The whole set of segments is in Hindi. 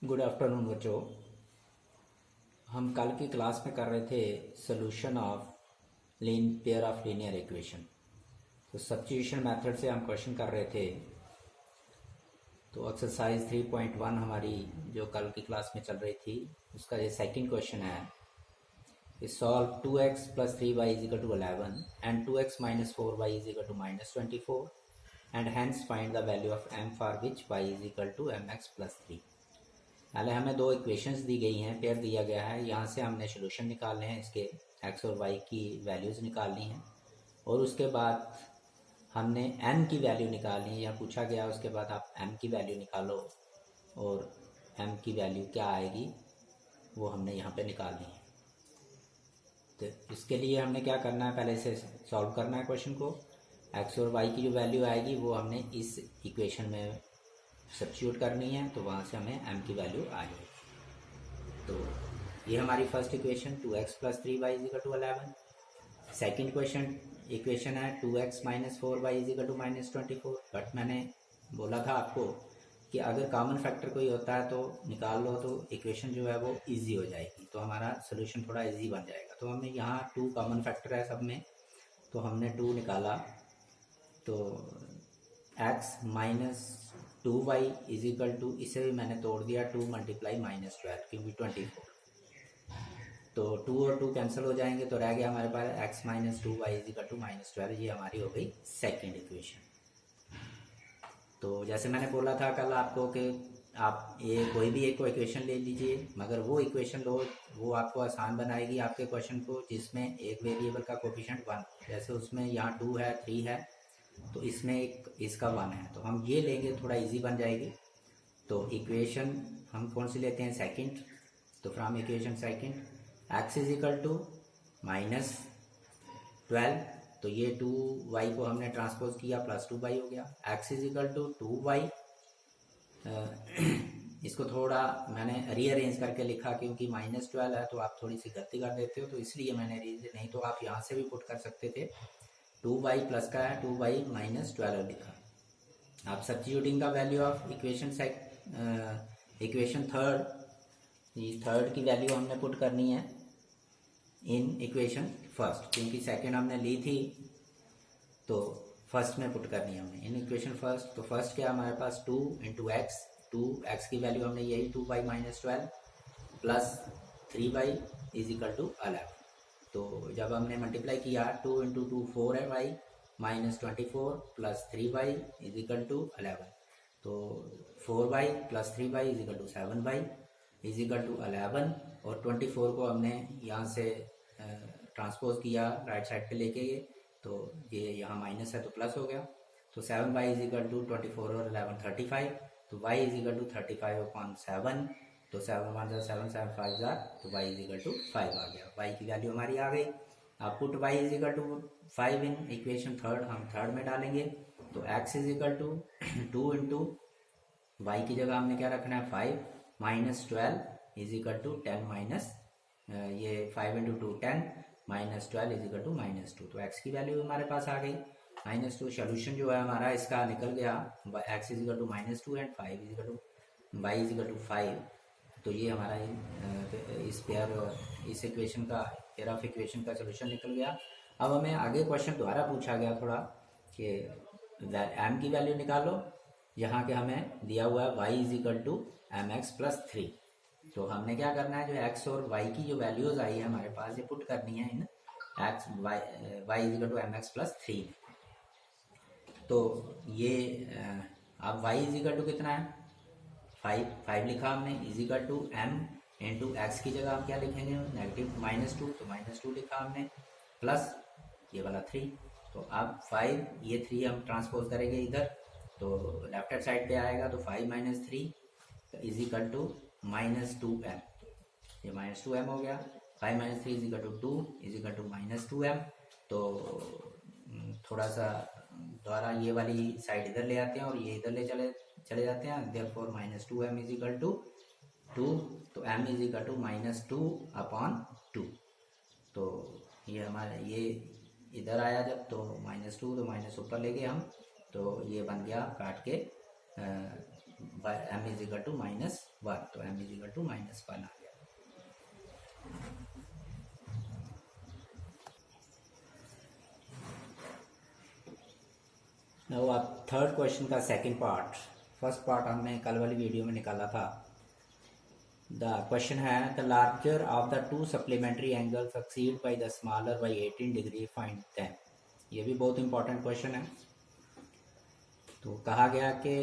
गुड आफ्टरनून बच्चों। हम कल की क्लास में कर रहे थे solution of pair of linear equation. तो सब्स्टिट्यूशन मेथड से हम क्वेश्चन कर रहे थे। तो एक्सरसाइज 3.1 हमारी जो कल की क्लास में चल रही थी उसका ये सेकंड क्वेश्चन है। Solve 2x plus 3y is equal to 11 and 2x minus 4y is equal to minus 24 and hence find the value of m for which y is equal to mx plus 3। पहले हमें दो इक्वेशंस दी गई हैं, पेयर दिया गया है। यहाँ से हमने सोल्यूशन निकालने हैं, इसके x और y की वैल्यूज़ निकालनी है और उसके बाद हमने m की वैल्यू निकालनी है। यहाँ पूछा गया उसके बाद आप m की वैल्यू निकालो और m की वैल्यू क्या आएगी वो हमने यहाँ पे निकालनी है। तो इसके लिए हमने क्या करना है, पहले से सॉल्व करना है क्वेश्चन को। x और y की जो वैल्यू आएगी वो हमने इस इक्वेशन में सब्स्टिट्यूट करनी है, तो वहाँ से हमें m की वैल्यू आ जाएगी। तो ये हमारी first equation 2x plus 3y is equal to 11। Second equation है 2x minus 4y is equal to minus 24। But मैंने बोला था आपको कि अगर कॉमन फैक्टर कोई होता है तो निकाल लो, तो इक्वेशन जो है वो इजी हो जाएगी, तो हमारा सोल्यूशन थोड़ा इजी बन जाएगा। तो हमें यहाँ 2 कॉमन फैक्टर है सब में, तो हमने 2 निकाला। तो x minus 2y is equal to, इसे भी मैंने तोड़ दिया 2 मल्टीप्लाई माइनस 12 क्योंकि 24। तो 2 और 2 कैंसिल हो जाएंगे, तो रह गया हमारे पास x minus 2y is equal to minus 12। ये हमारी हो गई सेकेंड इक्वेशन। तो जैसे मैंने बोला था कल आपको कि आप ये कोई भी एक इक्वेशन ले लीजिए, मगर वो इक्वेशन लो वो आपको आसान बनाएगी आपके क्वेश्चन को, जिसमें एक वेरिएबल का कोफिशिएंट 1, जैसे उसमें यहाँ 2 है 3 है, तो इसमें एक इसका 1 है, तो हम ये लेंगे, थोड़ा इजी बन जाएगी। तो इक्वेशन हम कौन सी लेते हैं, सेकंड। तो from equation second x is equal to minus 12, तो ये 2y को हमने ट्रांसपोज किया प्लस 2y हो गया। x is equal to 2y, इसको थोड़ा मैंने रीअरेंज करके लिखा क्योंकि माइनस 12 है तो आप थोड़ी सी गलती कर देते हो, तो इसलिए मैंने नहीं तो आप यहाँ से भी पुट कर सकते थे। 2y प्लस का है 2y माइनस 12 लिखा। आप substituting the value of equation third की वैल्यू हमने पुट करनी है इन इक्वेशन फर्स्ट, क्योंकि सेकंड हमने ली थी तो फर्स्ट में पुट करनी है हमने इन इक्वेशन फर्स्ट। तो फर्स्ट क्या हमारे पास 2 इंटू एक्स, 2x की वैल्यू हमने यही 2y minus 12 plus 3y is equal to 11। तो जब हमने मल्टीप्लाई किया 2 इंटू 2 4 है y minus 24 plus 3y is equal to 11। तो 4y plus 3y is equal to 7y is equal to 11, और 24 को हमने यहाँ से ट्रांसपोज किया राइट साइड पे लेके गए, तो ये यहाँ माइनस है तो प्लस हो गया। तो 7y इज इक्वल टू 24 और 11 35, तो y इज इक्वल टू 35/7। तो 7 1 7 7 5 तो y इज इक्वल टू 5 आ गया। y की वैल्यू हमारी आ गई। अब put y is equal to 5 in equation third, हम थर्ड में डालेंगे। तो x is equal to 2 into y की जगह हमने क्या रखना है 5 minus 12 is equal to 10 minus ये 5 into 2 10 minus 12 is equal to minus 2। तो x की वैल्यू हमारे पास आ गई माइनस 2। सोल्यूशन जो है हमारा इसका निकल गया, x is equal to minus 2 and 5 is equal to y is equal to 5। तो ये हमारा इस इक्वेशन का पेयर ऑफ इक्वेशन का सोल्यूशन निकल गया। अब हमें आगे क्वेश्चन दोबारा पूछा गया थोड़ा कि m की वैल्यू निकालो, यहाँ के हमें दिया हुआ है y is equal to M X plus 3। तो हमने क्या करना है, जो x और y की जो वैल्यूज आई है हमारे पास ये पुट करनी है in x y is equal to M X plus 3। तो ये अब y इज इक्वल टू कितना है 5 लिखा हमने, is equal to m into X की जगह हम क्या लिखेंगे नेगेटिव माइनस 2, तो माइनस 2 लिखा हमने प्लस ये वाला 3। तो अब 5 ये 3 हम ट्रांसपोज करेंगे इधर, तो लेफ्ट हैंड साइड पे आएगा, तो 5 minus 3 is equal to minus 2m, ये माइनस 2m हो गया। 5 minus 3 is equal to 2 is equal to minus 2m। तो थोड़ा सा द्वारा ये वाली साइड इधर ले आते हैं और ये इधर ले चले जाते हैं, therefore minus 2m is equal to 2। तो m is equal to minus 2/2। तो ये हमारा ये इधर आया जब, तो माइनस 2 तो माइनस ऊपर ले गए हम, तो ये बन गया काट के m इज इक्वल टू -1, तो m इज इक्वल टू -1 आ गया। नाउ आप थर्ड क्वेश्चन का सेकंड पार्ट, फर्स्ट पार्ट हमने कल वाली वीडियो में निकाला था। द क्वेश्चन है the larger of the two supplementary angle succeed by the smaller by 18 degree find them. ये भी बहुत इंपॉर्टेंट क्वेश्चन है। तो कहा गया कि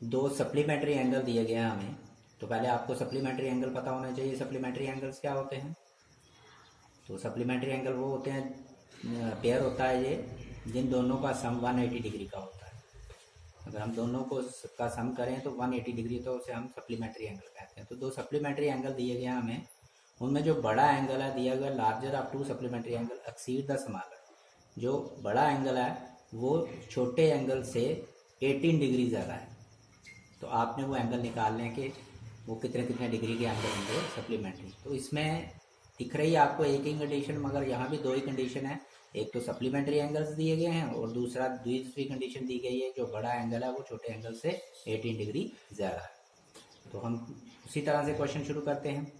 दो सप्लीमेंट्री एंगल दिए गए हैं हमें, तो पहले आपको सप्लीमेंट्री एंगल पता होना चाहिए। सप्लीमेंट्री एंगल्स क्या होते हैं? तो सप्लीमेंट्री एंगल वो होते हैं, पेयर होता है ये जिन दोनों का सम 180 डिग्री का होता है। अगर हम दोनों को का सम करें तो 180 डिग्री, तो उसे हम सप्लीमेंट्री एंगल कहते हैं। तो दो सप्लीमेंट्री एंगल दिए गए हैं हमें, उनमें जो बड़ा एंगल है दिया गया larger of to supplementary angle exceed the smaller. जो बड़ा एंगल है वो छोटे एंगल से 18 डिग्री ज़्यादा है। तो आपने वो एंगल निकालने के वो कितने कितने डिग्री के एंगल होंगे सप्लीमेंट्री। तो इसमें दिख रही है आपको एक ही कंडीशन, मगर यहाँ भी दो ही कंडीशन है। एक तो सप्लीमेंट्री एंगल्स दिए गए हैं और दूसरी कंडीशन दी गई है जो बड़ा एंगल है वो छोटे एंगल से 18 डिग्री ज़्यादा है। तो हम उसी तरह से क्वेश्चन शुरू करते हैं।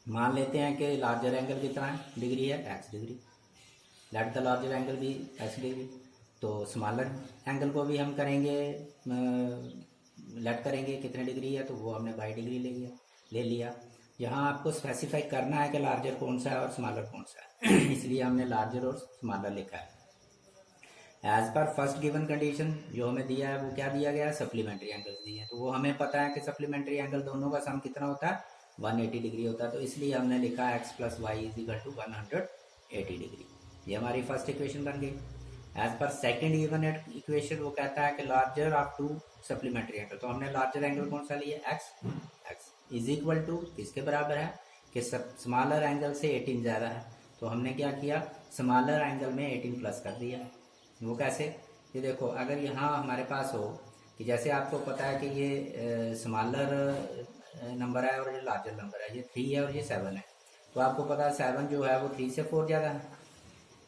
मान लेते हैं कि लार्जर एंगल कितना है डिग्री है, x degree. Let the larger angle भी x डिग्री। तो स्मॉलर एंगल को भी हम करेंगे, लेट करेंगे कितने डिग्री है, तो वो हमने y डिग्री ले लिया। यहाँ आपको स्पेसिफाई करना है कि लार्जर कौन सा है और स्मॉलर कौन सा है इसलिए हमने लार्जर और स्मॉलर लिखा है। एज पर फर्स्ट गिवन कंडीशन जो हमें दिया है वो क्या दिया गया है, सप्लीमेंट्री एंगल्स दिए हैं। तो वो हमें पता है कि सप्लीमेंट्री एंगल दोनों का सम कितना होता है, 180 डिग्री होता है। तो इसलिए हमने लिखा x plus Y is equal to 180 degree. ये हमारी फर्स्ट इक्वेशन बन गई। As per second given equation वो कहता है कि larger of to supplementary angle. तो हमने लार्जर एंगल कौन सा लिया, x इज इक्वल टू किसके बराबर है कि स्मॉलर एंगल से 18 ज़्यादा है। तो हमने क्या किया, स्मॉलर एंगल में 18 प्लस कर दिया। वो कैसे, ये देखो, अगर यहाँ हमारे पास हो कि जैसे आपको पता है कि ये स्मॉलर नंबर है और ये लार्जर नंबर है, ये 3 है और ये 7 है। तो आपको पता है 7 जो है वो 3 से 4 ज़्यादा है।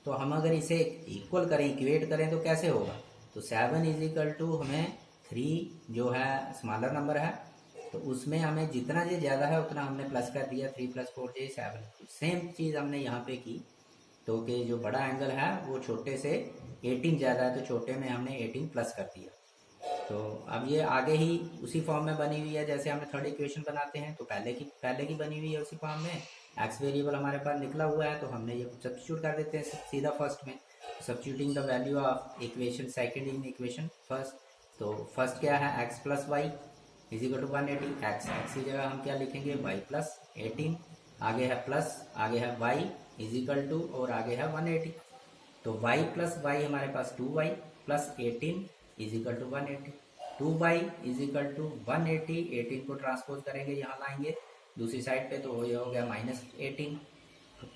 तो हम अगर इसे इक्वल करें, इक्वेट करें तो कैसे होगा, तो 7 इज इक्वल टू हमें 3 जो है स्मॉलर नंबर है, तो उसमें हमें जितना ये ज़्यादा है उतना हमने प्लस कर दिया। 3 + 4 = 7। सेम चीज़ हमने यहाँ पे की। तो कि जो बड़ा एंगल है वो छोटे से 18 ज़्यादा है, तो छोटे में हमने 18 प्लस कर दिया। तो अब ये आगे ही उसी फॉर्म में बनी हुई है जैसे हमने थर्ड इक्वेशन बनाते हैं। तो पहले की बनी हुई है उसी फॉर्म में। एक्स वेरिएबल हमारे पास निकला हुआ है, तो हमने ये सब्स्टिट्यूट कर देते हैं सीधा फर्स्ट में। Substituting the value of equation second in equation first. तो फर्स्ट क्या है, x plus Y is equal to 180। X की जगह हम क्या लिखेंगे, y प्लस 18, आगे है प्लस, आगे है y इज इक्वल टू और आगे है 180। तो y प्लस वाई हमारे पास 2y plus 18 is equal to 180। 2y is equal to 180। 18 को ट्रांसपोज करेंगे, यहाँ लाएंगे दूसरी साइड पे, तो ये हो गया -18।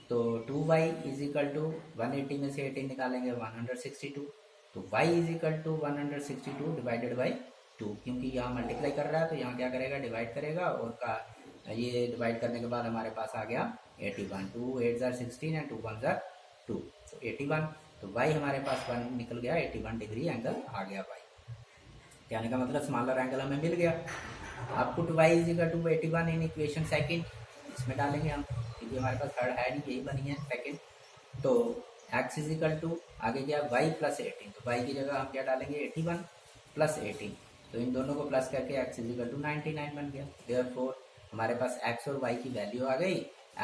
तो 2y इज इक्वल टू 180 में से 18 निकालेंगे 162। तो y is equal to 162 divided by 2, क्योंकि यहाँ मल्टीप्लाई कर रहा है तो यहाँ क्या करेगा, डिवाइड करेगा। और ये डिवाइड करने के बाद हमारे पास आ गया 81। 2 8 जार 16 एंड 2 1 जार 2, तो 81। तो y हमारे पास 1 निकल गया, 81 डिग्री एंगल आ गया y। कहने का मतलब स्मॉलर एंगल हमें मिल गया। अब put y is equal to 81 in equation second, इसमें डालेंगे हम, क्योंकि हमारे पास थर्ड है नहीं, यही बनी है सेकंड। तो x इज इक्वल टू आगे क्या, y प्लस 18। तो y की जगह हम क्या डालेंगे, 81 प्लस 18। तो इन दोनों को प्लस करके x इज इक्वल टू 99 बन गया। देयरफॉर हमारे पास x और y की वैल्यू आ गई।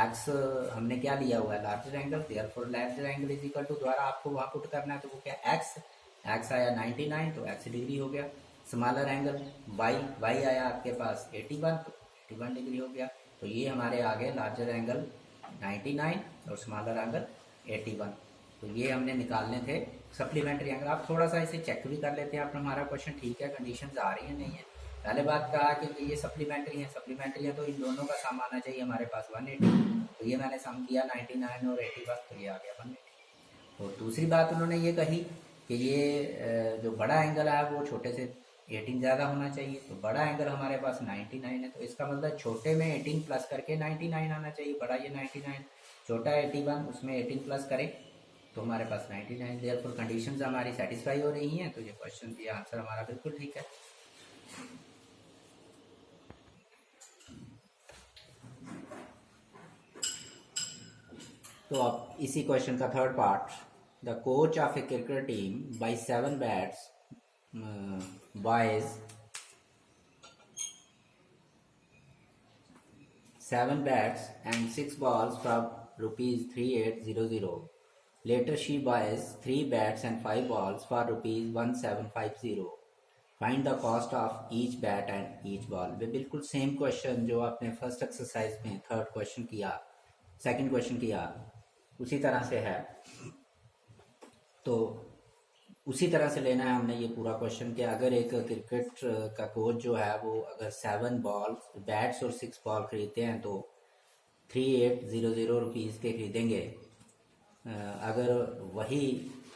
x हमने क्या लिया हुआ है, larger angle. Therefore larger angle is equal to, द्वारा आपको वहाँ पुट करना है, तो वो क्या, x आया 99, तो x डिग्री हो गया। स्मॉलर एंगल y आया आपके पास 81, तो 81 डिग्री हो गया। तो ये हमारे आ गए लार्जर एंगल 99 और स्मॉलर एंगल 81। तो ये हमने निकालने थे सप्लीमेंट्री एंगल। आप थोड़ा सा इसे चेक भी कर लेते हैं, आप हमारा क्वेश्चन ठीक है, कंडीशंस आ रही है नहीं है। पहले बात कहा कि ये सप्लीमेंट्री है, तो इन दोनों का सम आना चाहिए हमारे पास 180। तो ये मैंने सम किया 99 और 81, तो ये आ गया 180। और दूसरी बात उन्होंने ये कही कि ये जो बड़ा एंगल है वो छोटे से 18 ज़्यादा होना चाहिए। तो बड़ा एंगल हमारे पास 99 है, तो इसका मतलब छोटे में 18 प्लस करके 99 आना चाहिए। बड़ा ये 99, छोटा 81, उसमें 18 प्लस करें तो हमारे पास 99। देयरफॉर कंडीशंस हमारी सेटिस्फाई हो रही हैं, तो ये क्वेश्चन, ये आंसर हमारा बिल्कुल ठीक है। तो अब इसी क्वेश्चन का third part, the coach of A cricket team by 7 bats buys 7 bats and 6 balls from rupees 3800. Later she buys 3 bats and 5 balls for rupees 1750. Find the cost of each bat and each ball. वे बिल्कुल सेम क्वेश्चन जो आपने फर्स्ट एक्सरसाइज में थर्ड क्वेश्चन किया, सेकंड क्वेश्चन किया, उसी तरह से है। तो उसी तरह से लेना है हमने ये पूरा क्वेश्चन कि अगर एक क्रिकेट का कोच जो है वो अगर 7 बॉल बैट्स और 6 बॉल खरीदते हैं तो 3800 रुपीज़ के खरीदेंगे। अगर वही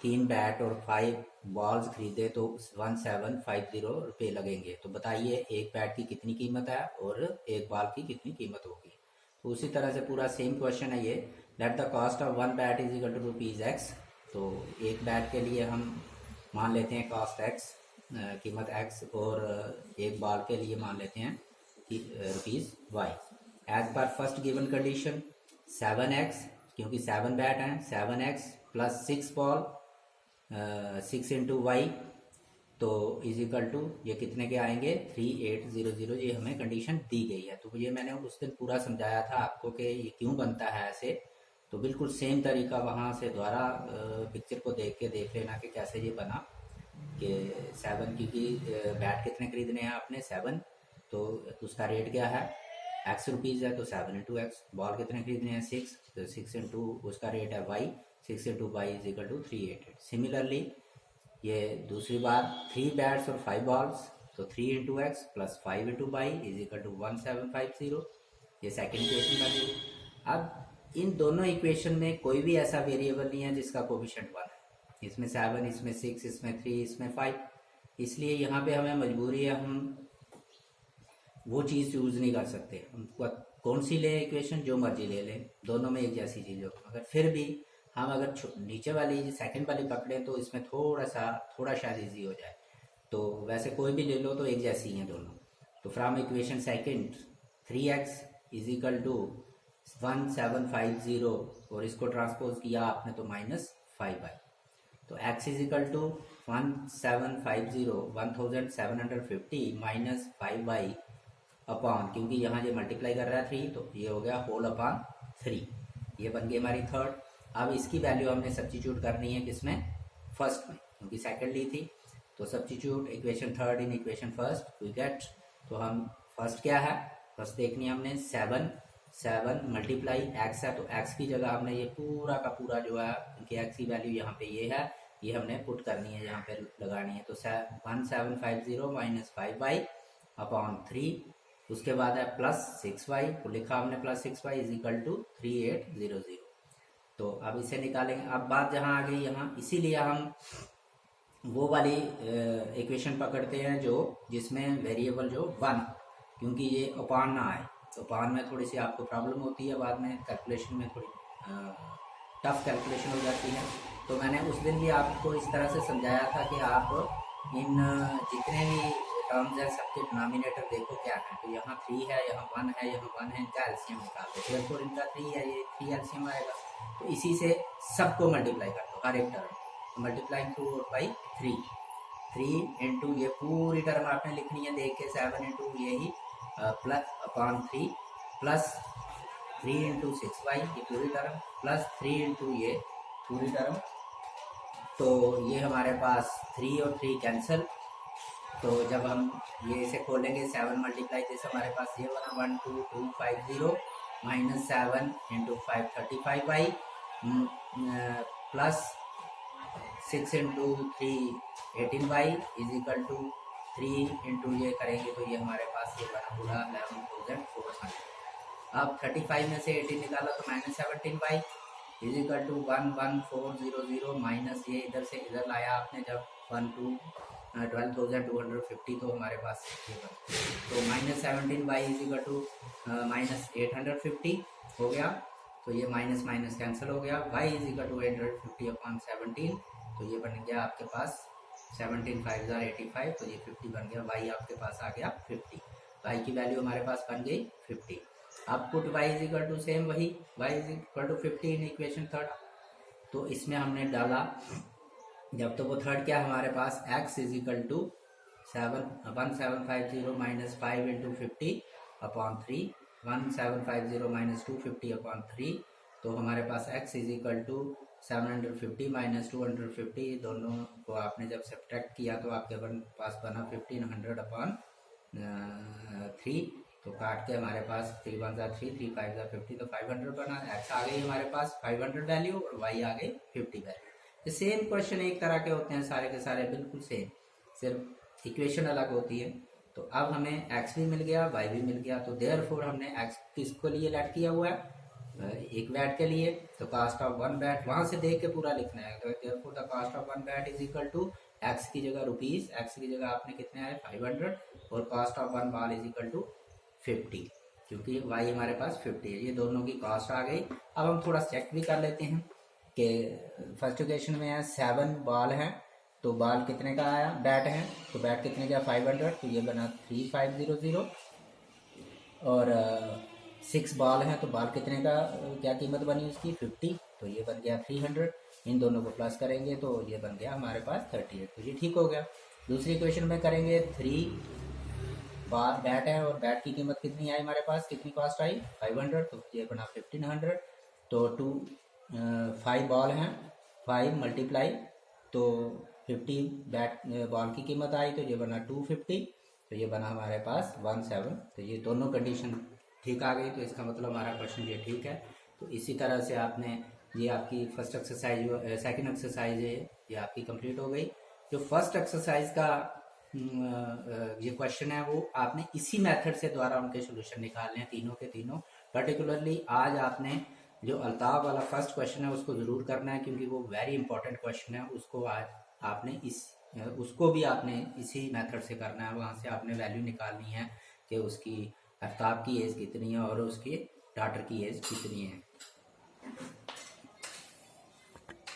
3 बैट और 5 बॉल्स खरीदे तो 1750 रुपये लगेंगे। तो बताइए एक बैट की कितनी कीमत है और एक बॉल की कितनी कीमत होगी। तो उसी तरह से पूरा सेम क्वेश्चन है ये। Let the cost of 1 bat is equal to rupees x. तो एक बैट के लिए हम मान लेते हैं कॉस्ट एक्स, कीमत एक्स, और एक बॉल के लिए मान लेते हैं रुपीज़ वाई। एज पर फर्स्ट गिवन कंडीशन 7x, क्योंकि 7 बैट हैं, 7x plus 6 ball 6 into y, तो इज इक्वल टू ये कितने के आएंगे 3800। ये हमें कंडीशन दी गई है। तो ये मैंने उस दिन पूरा समझाया था आपको कि ये क्यों बनता है ऐसे। तो बिल्कुल सेम तरीका वहाँ से द्वारा पिक्चर को देख के देख लेना कि कैसे ये बना कि 7 की बैट कितने खरीदने हैं आपने 7, तो उसका रेट क्या है एक्स रुपीज़ है, तो 7 इंटू एक्स। बॉल कितने खरीदने हैं 6, तो 6 इंटू उसका रेट है y, 6 into y is equal to 388। Similarly ये दूसरी बार 3 बैट्स और 5 बॉल्स, तो 3 into x plus 5 into y is equal to 1750। ये सेकेंड इक्वेशन बन गई। अब इन दोनों इक्वेशन में कोई भी ऐसा वेरिएबल नहीं है जिसका कोफिशिएंट 1 है। इसमें 7, इसमें 6, इसमें 3, इसमें 5। इसलिए यहाँ पे हमें मजबूरी है, हम वो चीज़ यूज़ नहीं कर सकते। हम कौन सी ले इक्वेशन, जो मर्जी ले लें, दोनों में एक जैसी चीज़ हो। मगर फिर भी हम अगर नीचे वाली सेकंड वाली पकड़ें तो इसमें थोड़ा शायद ईजी हो जाए। तो वैसे कोई भी ले लो तो एक जैसी हैं दोनों। तो from equation second 3x is equal to 1750, और इसको ट्रांसपोज किया आपने तो -5y। तो x is equal to 1750 1750 minus 5y upon, क्योंकि यहाँ ये मल्टीप्लाई कर रहा है 3, तो ये हो गया होल अपॉन 3। ये बन गई हमारी थर्ड। अब इसकी वैल्यू हमने सब्स्टिट्यूट करनी है किसमें, फर्स्ट में, क्योंकि सेकंड ली थी। तो substitute equation third in equation first we get. तो हम फर्स्ट क्या है, फर्स्ट देखनी है हमने 7 मल्टीप्लाई एक्स है, तो एक्स की जगह हमने ये पूरा का पूरा जो है, क्योंकि एक्स की वैल्यू यहाँ पे ये है, ये हमने पुट करनी है, यहाँ पे लगानी है। तो 1750 माइनस 5y अपॉन 3, उसके बाद है प्लस 6y, तो लिखा हमने plus 6y is equal to 3800। तो अब इसे निकालेंगे। अब बात जहाँ आ गई यहाँ, इसीलिए हम वो वाली इक्वेशन पकड़ते हैं जो जिसमें वेरिएबल जो 1, क्योंकि ये अपान ना आए। तो अपान में थोड़ी सी आपको प्रॉब्लम होती है, बाद में कैलकुलेशन में थोड़ी टफ कैलकुलेशन हो जाती है। तो मैंने उस दिन भी आपको इस तरह से समझाया था कि आप इन जितने भी टर्म्स हैं सबके डिनोमिनेटर देखो क्या है। तो यहाँ 3 है, यहाँ 1 है, यहाँ 1 है, इनका एलसीएम निकाल दो। फिर इनका 3 है, ये 3 एलसीएम आएगा। तो इसी से सबको मल्टीप्लाई कर दो, हर एक term multiplying through by 3 into ये पूरी टर्म आपने लिखनी है देख के, 7 इंटू यही plus upon 3 plus 3 into 6y ये पूरी टर्म प्लस 3 इंटू ये पूरी टर्म। तो ये हमारे पास 3 और 3 कैंसिल। तो जब हम ये इसे खोलेंगे 7 मल्टीप्लाई जैसे हमारे पास ये बना 12250 minus 7 into 535y plus 6 into 3 18y is equal to 3 into ये करेंगे तो ये हमारे पास ये बना पूरा 11,400। अब 35 में से 18 निकाला तो -17y is equal to 11400 minus ये इधर से इधर लाया आपने जब 12,250, तो हमारे पास ये बना। तो -17y इज इक्वल टू -850 हो गया। तो ये माइनस माइनस कैंसिल हो गया। y is equal to 850 upon 17, तो ये बन गया आपके पास 17 5 85, तो ये 50 बन गया। y आपके पास आ गया 50, y की वैल्यू हमारे पास बन गई 50। अब put y is equal to same वही y is equal to 50 in equation third. तो इसमें हमने डाला, जब तो वो थर्ड क्या हमारे पास x is equal to 1750 minus 5 into 50 upon 3, 1750 minus 250 upon 3। तो हमारे पास x is equal to 750 minus 250, दोनों को आपने जब सब्ट्रैक्ट किया तो आपके पास बना 1500 अपॉन 3। तो काट के हमारे पास 3 1 3, 3 5 50, तो 500 बना। x आ गई हमारे पास 500 वैल्यू और y आ गई 50 वैल्यू। सेम क्वेश्चन एक तरह के होते हैं सारे के सारे, बिल्कुल सेम, सिर्फ इक्वेशन अलग होती है। तो अब हमें x भी मिल गया, y भी मिल गया। तो देयरफॉर हमने x किसको लिए लेट किया हुआ है, एक बैट के लिए। तो कास्ट ऑफ वन बैट वहां से देख के पूरा लिखना है। तो therefore the cost of one bat is equal to x की जगह रुपीज, x की जगह आपने कितने आए 500, और cost of one ball is equal to 50, क्योंकि y हमारे पास 50 है। ये दोनों की कॉस्ट आ गई। अब हम थोड़ा चेक भी कर लेते हैं कि फर्स्ट इक्वेशन में है 7 बॉल है, तो बॉल कितने का आया, बैट है, तो बैट कितने का 500, तो ये बना 3500। और 6 बॉल है, तो बॉल कितने का, क्या कीमत बनी उसकी 50, तो ये बन गया 300। इन दोनों को प्लस करेंगे तो ये बन गया हमारे पास 38, तो ये ठीक हो गया। दूसरी इक्वेशन में करेंगे 3 बॉल बैट है, और बैट की कीमत कितनी आई हमारे पास, कितनी कॉस्ट आई 500, तो ये बना 1500। तो 5 बॉल हैं, 5 मल्टीप्लाई, तो 50 बैट बॉल की कीमत आई, तो ये बना 250, तो ये बना हमारे पास 17। तो ये दोनों कंडीशन ठीक आ गई, तो इसका मतलब हमारा क्वेश्चन ये ठीक है। तो इसी तरह से आपने, ये आपकी फर्स्ट एक्सरसाइज, सेकंड एक्सरसाइज है, ये आपकी कंप्लीट हो गई। जो फर्स्ट एक्सरसाइज का ये क्वेश्चन है, वो आपने इसी मेथड से द्वारा उनके सोल्यूशन निकालने हैं, तीनों के तीनों। पर्टिकुलरली आज आपने जो अल्ताफ वाला फर्स्ट क्वेश्चन है उसको ज़रूर करना है, क्योंकि वो वेरी इंपॉर्टेंट क्वेश्चन है। उसको आज आपने उसको भी आपने इसी मेथड से करना है। वहाँ से आपने वैल्यू निकालनी है कि उसकी आफ्ताब की एज कितनी है और उसके डॉटर की एज कितनी है।